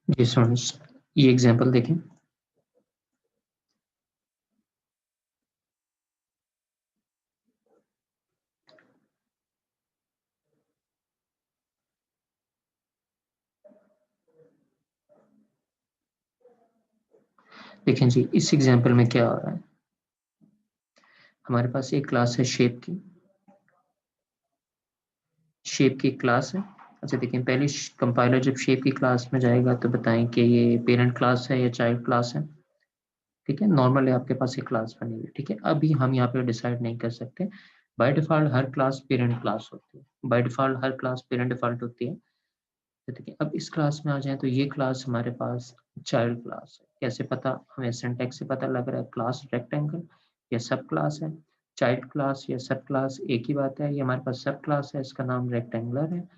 जी students, ये example देखें। देखें जी, इस एग्जांपल में क्या हो रहा है। हमारे पास एक क्लास है शेप की क्लास है। अच्छा देखिए, पहले कंपाइलर जब शेप की क्लास में जाएगा तो बताएं कि ये पेरेंट क्लास है या चाइल्ड क्लास है। ठीक है, नॉर्मली आपके पास एक क्लास बनी हुई है। ठीक है, अभी हम यहाँ पे डिसाइड नहीं कर सकते। By default her class parent class होती है। By default her class parent default होती है। तो ठीक है, अब इस क्लास में आ जाए तो ये क्लास हमारे पास चाइल्ड क्लास है। कैसे पता? हमें सिंटैक्स से पता लग रहा है, क्लास रेक्टेंगल या सब क्लास है। चाइल्ड क्लास या सब क्लास एक ही बात है। ये हमारे पास सब क्लास है, इसका नाम रेक्टेंगुलर है।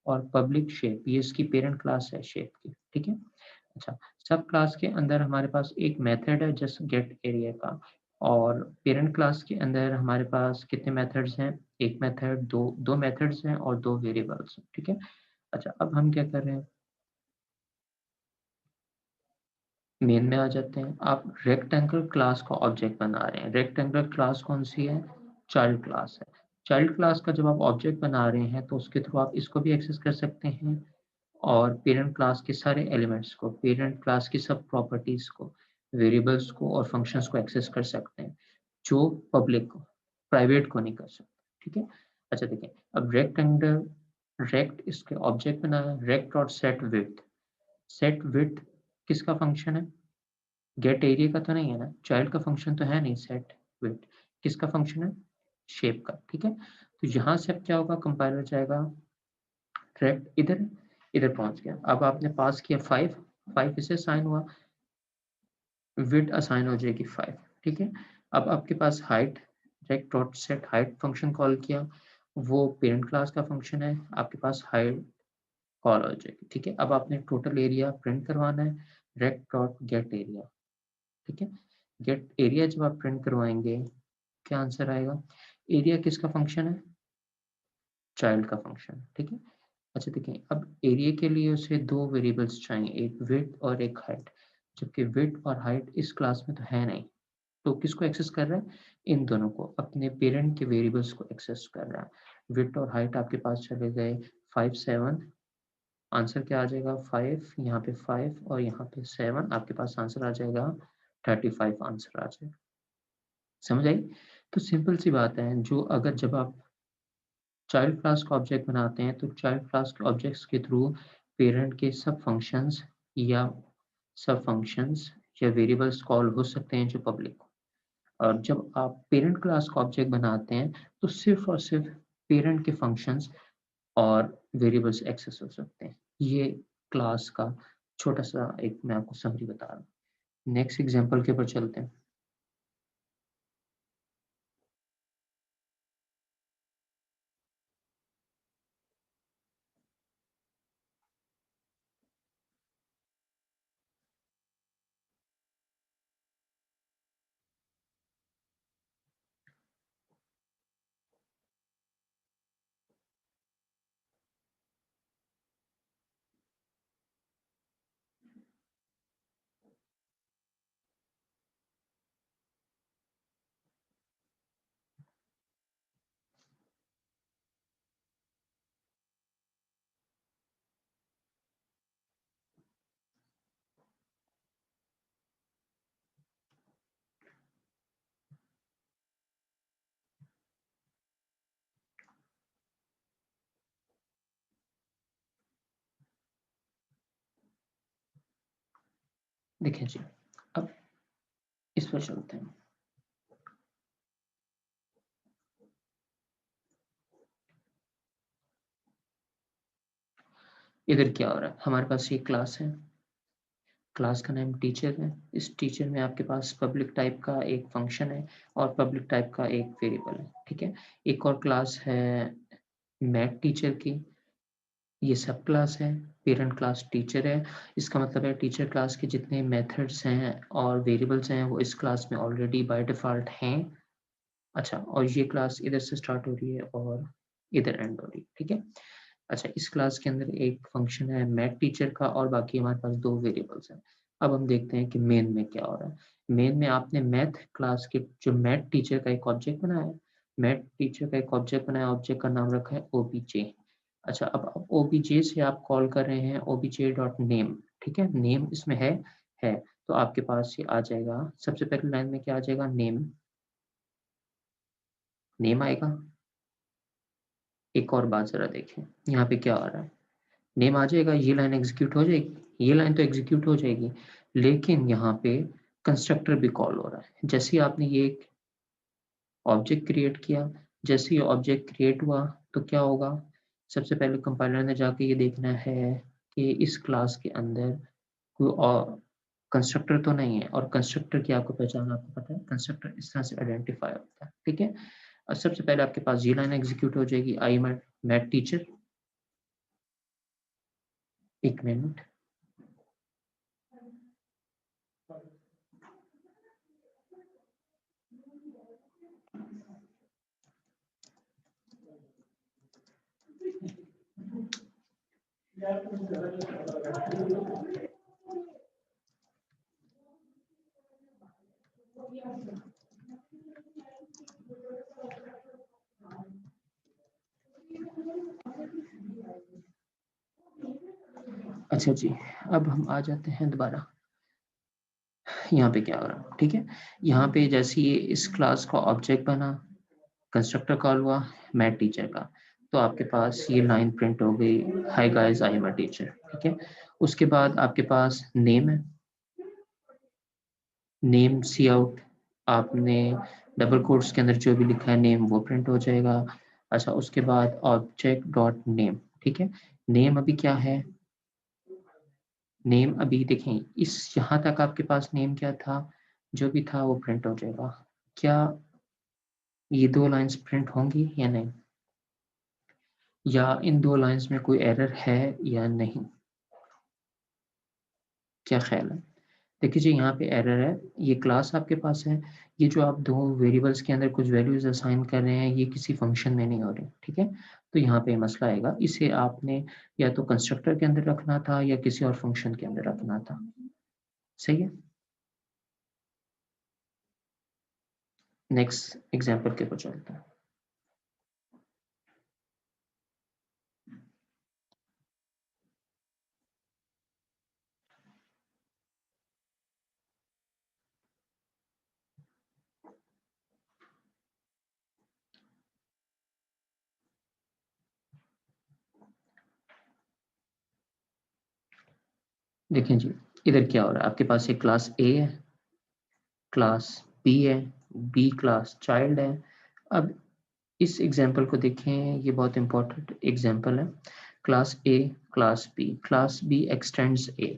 और पब्लिक शेप, ये इसकी पेरेंट क्लास है शेप की। ठीक है, अच्छा, सब क्लास के अंदर हमारे पास एक मेथड है जस्ट गेट एरिया का। और पेरेंट क्लास के अंदर हमारे पास कितने मेथड्स हैं? एक मेथड, दो मेथड्स हैं और दो वेरिएबल्स हैं। ठीक है, अच्छा, अब हम क्या कर रहे हैं, मेन में आ जाते हैं। आप रेक्टेंगल क्लास का ऑब्जेक्ट बना रहे हैं। रेक्टेंगल क्लास कौन सी है? चाइल्ड क्लास है। चाइल्ड क्लास का जब आप ऑब्जेक्ट बना रहे हैं तो उसके थ्रू आप इसको भी एक्सेस कर सकते हैं और पेरेंट क्लास के सारे एलिमेंट्स को, पेरेंट क्लास की सब प्रॉपर्टीज को, वेरिएबल्स को और फंक्शंस को एक्सेस कर सकते हैं, जो पब्लिक को, प्राइवेट को नहीं कर सकते। ठीक है, अच्छा देखिए, अब रेक्टेंगल रेक्ट इसके ऑब्जेक्ट बना है, rect dot set width. Set width किसका फंक्शन है? गेट एरिया का तो नहीं है ना, चाइल्ड का फंक्शन तो है नहीं। सेट विड्थ किसका फंक्शन है? शेप का। ठीक है, तो यहाँ से अब क्या होगा, कंपाइलर जाएगा, रेक्ट इधर इधर पहुंच गया। अब आपने पास किया 5, 5 इसे असाइन हुआ, विड्थ असाइन हो जाएगी 5। ठीक है, अब आपके पास height, rect dot set height function call किया, वो पेरेंट क्लास का फंक्शन है, आपके पास हाइट कॉल हो जाएगी। ठीक है, अब आपने टोटल एरिया प्रिंट करवाना है, रेक्ट डॉट गेट एरिया। ठीक है, गेट एरिया जब आप प्रिंट करवाएंगे, क्या आंसर आएगा? एरिया किसका फंक्शन है? चाइल्ड का फंक्शन। ठीक है, अच्छा देखिए, अब एरिया के लिए उसे दो वेरिएबल्स चाहिए, एक विड्थ और एक हाइट। जबकि विड्थ और हाइट इस क्लास में तो है नहीं, तो किसको एक्सेस कर रहा है? इन दोनों को, अपने पेरेंट के वेरिएबल्स को एक्सेस कर रहा है। विड्थ और हाइट आपके पास चले गए 5, 7। आंसर क्या आ जाएगा? 5, यहाँ पे 5 और यहाँ पे 7, आपके पास आंसर आ जाएगा 35। आंसर आ जाएगा। समझ आई? तो सिंपल सी बात है, जो अगर जब आप चाइल्ड क्लास का ऑब्जेक्ट बनाते हैं तो चाइल्ड क्लास के ऑब्जेक्ट्स के थ्रू पेरेंट के सब फंक्शंस या वेरिएबल्स कॉल हो सकते हैं जो पब्लिक हो। और जब आप पेरेंट क्लास का ऑब्जेक्ट बनाते हैं तो सिर्फ और सिर्फ पेरेंट के फंक्शंस और वेरिएबल्स एक्सेस हो सकते हैं। ये क्लास का छोटा सा एक मैं आपको समरी बता रहा हूँ। नेक्स्ट एग्जांपल के ऊपर चलते हैं। देखिए जी, अब इस पर चलते हैं। इधर क्या हो रहा है, हमारे पास ये क्लास है, क्लास का नाम टीचर है। इस टीचर में आपके पास पब्लिक टाइप का एक फंक्शन है और पब्लिक टाइप का एक वेरिएबल है, ठीक है। एक और क्लास है मैथ टीचर की, ये सब क्लास है। पेरेंट क्लास टीचर है, इसका मतलब है टीचर क्लास के जितने मेथड्स हैं और वेरिएबल्स हैं वो इस क्लास में ऑलरेडी बाय डिफ़ॉल्ट हैं। अच्छा, और ये क्लास इधर से स्टार्ट हो रही है और इधर एंड हो रही है, ठीक है। अच्छा, इस क्लास के अंदर एक फंक्शन है मैथ टीचर का और बाकी हमारे पास 2 वेरिएबल्स हैं। अब हम देखते हैं कि मेन में क्या हो रहा है। मेन में आपने मैथ क्लास के जो मैथ टीचर का एक ऑब्जेक्ट बनाया है, मैथ टीचर का एक ऑब्जेक्ट बनाया, ऑब्जेक्ट का नाम रखा है ओबीजे। अच्छा, अब ओबीजे से आप कॉल कर रहे हैं ओबीजे डॉट नेम, ठीक है। नेम इसमें है, तो आपके पास ये आ जाएगा, सबसे पहली लाइन में क्या आ जाएगा, नेम, नेम आएगा। एक और बात ज़रा देखें, यहाँ पे क्या आ रहा है, नेम आ जाएगा, ये लाइन एग्जीक्यूट हो जाएगी, ये लाइन तो एग्जीक्यूट हो जाएगी, लेकिन यहाँ पे कंस्ट्रक्टर भी कॉल हो रहा है। जैसे ही आपने ये एक ऑब्जेक्ट क्रिएट किया, जैसे ही ऑब्जेक्ट क्रिएट हुआ तो क्या होगा, सबसे पहले कंपाइलर ने जाके ये देखना है कि इस क्लास के अंदर कोई और कंस्ट्रक्टर तो नहीं है, और कंस्ट्रक्टर की आपको पहचान आपको पता है, कंस्ट्रक्टर इस तरह से आइडेंटिफाई होता है, ठीक है। और सबसे पहले आपके पास ये लाइन एग्जीक्यूट हो जाएगी, आई मैथ टीचर, एक मिनट। अच्छा जी, अब हम आ जाते हैं दोबारा, यहाँ पे क्या हो रहा है, ठीक है। यहाँ पे जैसे ये इस क्लास का ऑब्जेक्ट बना, कंस्ट्रक्टर कॉल हुआ मैथ टीचर का, तो आपके पास ये लाइन प्रिंट हो गई, hi guys I am a teacher, ठीक है। उसके बाद आपके पास नेम है, नेम सी आउट, आपने डबल कोट्स के अंदर जो भी लिखा है नेम वो प्रिंट हो जाएगा। अच्छा, उसके बाद ऑब्जेक्ट डॉट नेम, ठीक है। नेम अभी क्या है, नेम अभी देखें, इस यहाँ तक आपके पास नेम क्या था, जो भी था वो प्रिंट हो जाएगा। क्या ये 2 लाइन्स प्रिंट होंगी या नहीं? या इन 2 लाइन्स में कोई एरर है या नहीं? क्या ख़्याल है? देखिए जी, यहाँ पे एरर है, ये क्लास आपके पास है, ये जो आप 2 वेरिएबल्स के अंदर कुछ वैल्यूज़ असाइन कर रहे हैं, ये किसी फ़ंक्शन में नहीं हो रहे, ठीक है? तो यहाँ पे मसला आएगा, इसे आपने या तो कंस्ट्रक्टर के अंदर रखना था या किसी और फ़ंक्शन के अंदर रखना था। सही है? नेक्स्ट एग्ज़ाम्पल के ऊपर चलते हैं। देखें जी, इधर क्या हो रहा है, आपके पास एक क्लास ए है, क्लास बी है, बी क्लास चाइल्ड है। अब इस एग्जाम्पल को देखें, ये बहुत इंपॉर्टेंट एग्जाम्पल है। Class A, class B extends A,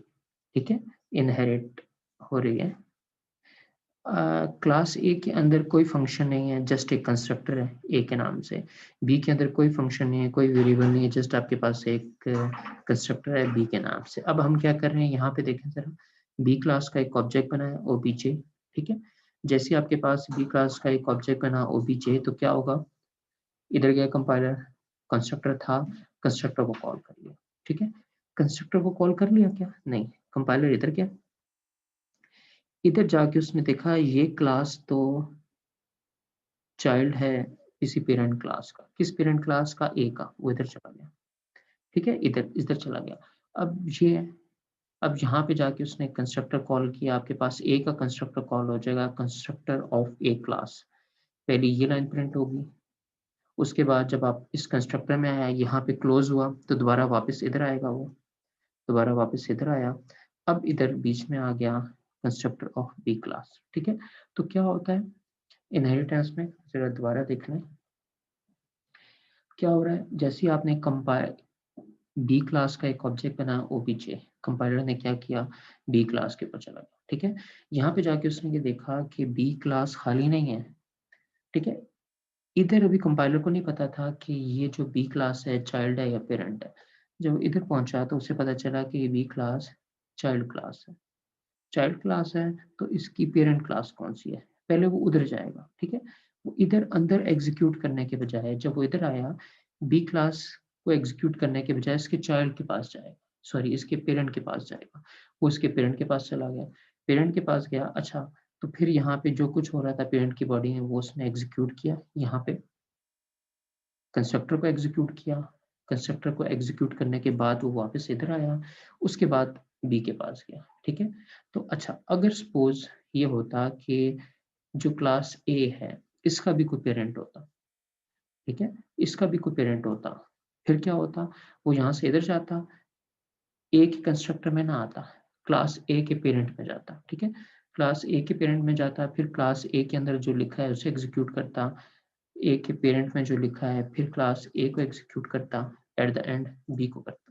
ठीक है, इनहेरिट हो रही है। क्लास ए के अंदर कोई फंक्शन नहीं है, जस्ट एक कंस्ट्रक्टर है ए के नाम से। बी के अंदर कोई फंक्शन नहीं है, कोई वेरिएबल नहीं है, जस्ट आपके पास एक कंस्ट्रक्टर है बी के नाम से। अब हम क्या कर रहे हैं, यहाँ पे देखें जरा, बी क्लास का एक ऑब्जेक्ट बना है ओबीजे, ठीक है। जैसे आपके पास बी क्लास का एक ऑब्जेक्ट बना ओबीजे, तो क्या होगा, इधर गया कंपाइलर, कंस्ट्रक्टर था, कंस्ट्रक्टर को कॉल कर लिया, ठीक है। कंस्ट्रक्टर को कॉल कर लिया क्या, नहीं, कंपाइलर इधर गया, इधर जाके उसने देखा ये क्लास तो चाइल्ड है किसी पेरेंट क्लास का, किस पेरेंट क्लास का, ए का, वो इधर चला गया, ठीक है, इधर इधर चला गया। अब ये, अब यहाँ पे जाके उसने कंस्ट्रक्टर कॉल किया, आपके पास ए का कंस्ट्रक्टर कॉल हो जाएगा, कंस्ट्रक्टर ऑफ ए क्लास। पहले ये लाइन प्रिंट होगी, उसके बाद जब आप इस कंस्ट्रक्टर में आया, यहाँ पे क्लोज हुआ, तो दोबारा वापस इधर आएगा वो, दोबारा वापस इधर आया, अब इधर बीच में आ गया कंस्ट्रक्टर ऑफ बी क्लास, ठीक है। तो क्या होता है इनहेरिटेंस में, जरा दोबारा देख लें क्या हो रहा है। जैसे ही आपने कंपाइल बी क्लास का एक ऑब्जेक्ट बनाया ओबीजे, कंपाइलर ने क्या किया, बी क्लास के ऊपर चला गया, ठीक है। यहाँ पे जाके उसने ये देखा कि बी क्लास खाली नहीं है, ठीक है। इधर अभी कंपाइलर को नहीं पता था कि ये जो बी क्लास है चाइल्ड है या पेरेंट है। जब इधर पहुंचा तो उसे पता चला कि ये बी क्लास चाइल्ड क्लास है। चाइल्ड क्लास है तो इसकी पेरेंट क्लास कौन सी है, पहले वो उधर जाएगा, ठीक है। वो इधर अंदर एग्जीक्यूट करने के बजाय जब वो इधर आया बी क्लास को एग्जीक्यूट करने के बजाय इसके चाइल्ड के पास जाएगा, सॉरी इसके पेरेंट के पास जाएगा। वो इसके पेरेंट के पास चला गया, पेरेंट के पास गया, अच्छा तो फिर यहाँ पे जो कुछ हो रहा था पेरेंट की बॉडी में वो उसने एग्जीक्यूट किया, यहाँ पे कंस्ट्रक्टर को एग्जीक्यूट किया। कंस्ट्रक्टर को एग्जीक्यूट करने के बाद वो वापस इधर आया, उसके बाद बी के पास गया, ठीक है। तो अच्छा अगर सपोज ये होता कि जो क्लास ए है इसका भी कोई पेरेंट होता, ठीक है, इसका भी कोई पेरेंट होता, फिर क्या होता, वो यहाँ से इधर जाता, ए के कंस्ट्रक्टर में ना आता, क्लास ए के पेरेंट में जाता, ठीक है। क्लास ए के पेरेंट में जाता, फिर क्लास ए के अंदर जो लिखा है उसे एग्जीक्यूट करता, ए के पेरेंट में जो लिखा है फिर क्लास ए को एग्जीक्यूट करता, एट द एंड बी को करता।